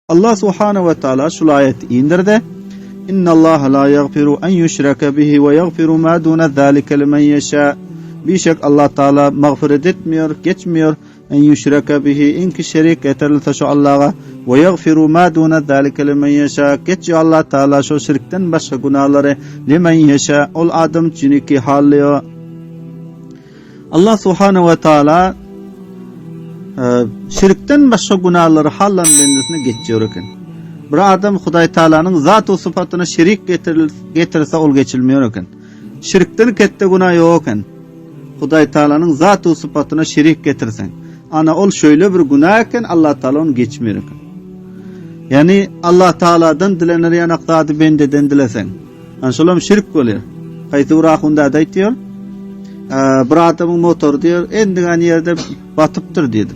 Allah subhanahu ve taala şu ayeti indirdi. İnna Allah la yaghfiru en yushraka bihi ve yaghfiru ma duna zalika limen yasha. Bişek Allah Taala mağfiret etmiyor, geçmiyor. En yushraka bihi inki şerik eterilse şu Allah'a ve yaghfiru ma duna zalika limen yasha. Geçiyor Allah Taala şu şirkten başka günahları limen yasha. Ol adam ciniki halliyor. Allah subhanahu ve taala şirkten başka günahları hallandığını geçiyor ekan. Bir adam Huday Taala'nın zat-ı sıfatına şerik getirirse ol geçilmiyor ekan. Şirkten kette günah yok ekan. Huday Taala'nın zat-ı sıfatına şerik getirsen, ana ol şöyle bir günah ekan, Allah Taala onu geçmiyor ekan. Yani Allah Taala'dan dilenir yanaqdadı bendeden dilesen. Anşolum şirk oluyor. Qaytı uraqunda da aytıyor. Bir adamın motor diyor, endiğen yerde batıptır dedi.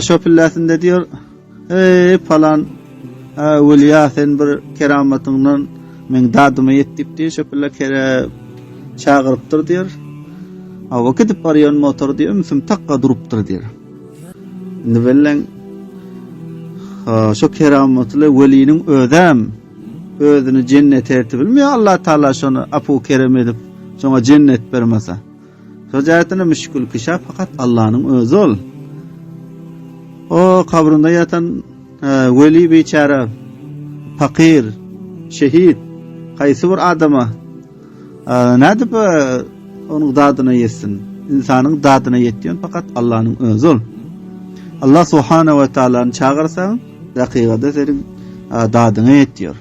Şu pillasında diyor, falan veliya sen bir keramatından men dadıma yettip diyor, şu pilla kere çağırıptır diyor. Vakit bariyon motor diyor, müsüm takka duruptır diyor. Nibellen şu keramatlı velinin özünü cennet tertibilmiyor, Allah Taala şunu apu kerem edip sonra cennet vermese. Şocaatına müşkül kişa fakat Allah'ın özü ol. O kabrında yatan veli biçare, fakir, şehit, kaysı bir adama ne dip onun dadına yesin. İnsanın dadına yetiyor fakat Allah'ın özü ol. Allah subhanahu ve taala'nı çağırsan dakikada senin dadına yetiyor.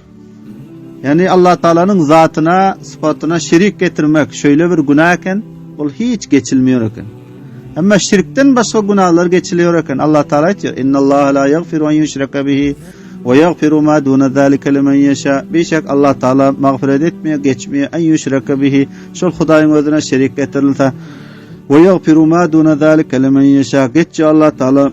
Yani Allah Taala'nın zatına, sıfatına şerik getirmek şöyle bir günah iken, ol hiç geçilmiyor iken. Ama şirkten başka günahlar geçiliyor iken Allah Taala diyor: "İnna Allah la yaghfiru en yushraka bihi ve yaghfiru ma duna zalika limen yasha." Bişek Allah Taala mağfiret etmiyor, geçmiyor en yushraka bihi. Şol Hudaýyň özüne şerik getirilse, ve yaghfiru ma duna zalika limen yasha. Geçiyor Allah Taala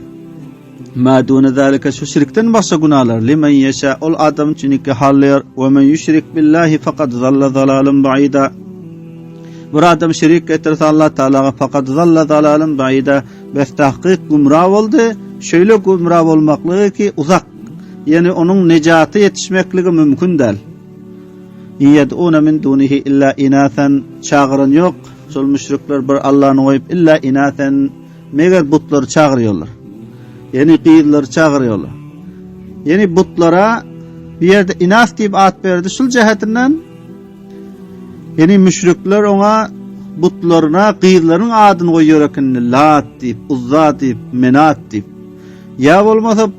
ma duna zalika şu şirkten başka günahlar limen yasha ol adam çünki halliyor ve men yushrik billahi faqad zalla zalalan ba'ida. Bir adam şerik getirse Allah Taalaga faqad zalla zalalan ba'ida ve tahqiq gumrah oldu. Şöyle gumrah olmaklığı ki uzak. Yani onun necatı yetişmekligi mümkün değil. Yed'una min dunihi illa inathan çağıran yok. Şol müşrikler bir Allah'ını koyup illa inathan meger butlar çağırıyorlar. Yani qiyillar çağırıyorlar. Yani butlara bir yerde inas deyip at verdi. Şul cehetinden yani müşrikler ona butlarına qiyilların adını koyuyor ekan. Lat deyip, Uzza deyip, Menat deyip. Ya olmasa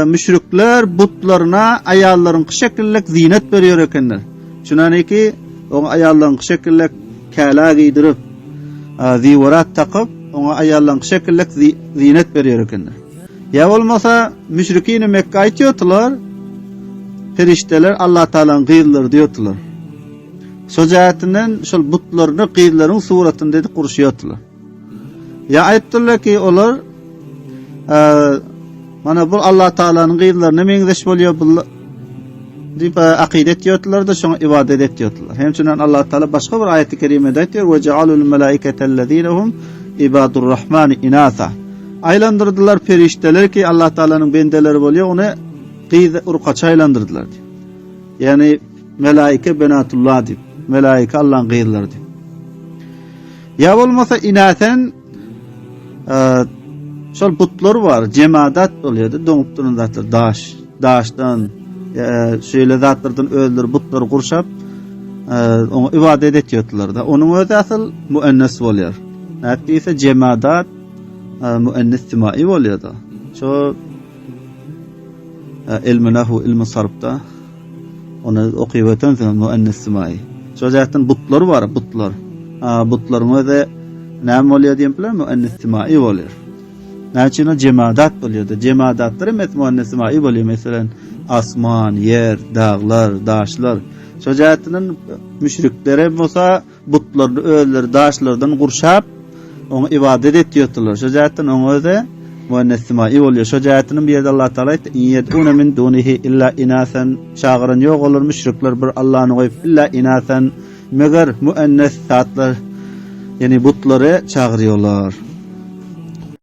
müşrikler butlarına ayalların şekillik zinet veriyor ekanlar. Şunani ki o ayalların şekillik kala giydirip zivarat takıp ona ayalların şekillik zinet veriyor ekanlar. Ya olmasa müşrikini Mekke aytıyorlar, ferişteler Allah Taala'nın qiyilleri diyorlar. Şocaatinden şol butlarını qiyillerin suratında dedi qurşuyorlar. Ya aytdılar ki olar mana bu Allah Taala'nın qiyillerini meňzeş bolýar bu diýip akidet diyorlar da şoňa ibadet etdiyorlar. Hemçinin Allah Taala başga bir ayet-i kerimede aytıyor: "Ve cealul melaiketellezine hum ibadur rahman inatha." Aylandırdılar ferişteler ki Allah Taala'nın bendeleri bolýar, onu qiyz urqaça aylandırdılar diyor. Yani melaike benatullah diyor. Melaike Allah'ın qiyzlary diyor. Ya bolmasa inaten şol butlar var, cemaat bolýardy, doňup duran zatlar, daşdan şöyle zatlardan özleri butlar qurşap onu ibadet etýärler da. Onun özü asıl muannas bolýar. Näçe ise cemaat muannas istimai bolýardy. Şu ilmi nahwu, ilmi sarfda onu okuýatan muannas istimai. Şu zaten butlar var, butlar. Butların özü näme bolýar diýenler? Muannas istimai bolýar. Näçe cemaat bolýardy. Cemaatlar emas muannas istimai bolýar. Meselem asman, yer, dağlar, daşlar. Şu zaten müşriklere bolsa butlarny özleri daşlardan qurşap onu ibadet etýärler. Şu zaten onu özü muannas istimai bolýar. Şu zaten bir ýerde Allah Taala aýtdy: "Yed'una min dunihi illa inasan." Çağıran ýok olur müşrikler bir Allah'ını goýup illa inasan meger muannas zatlar yani butları çağırıyorlar.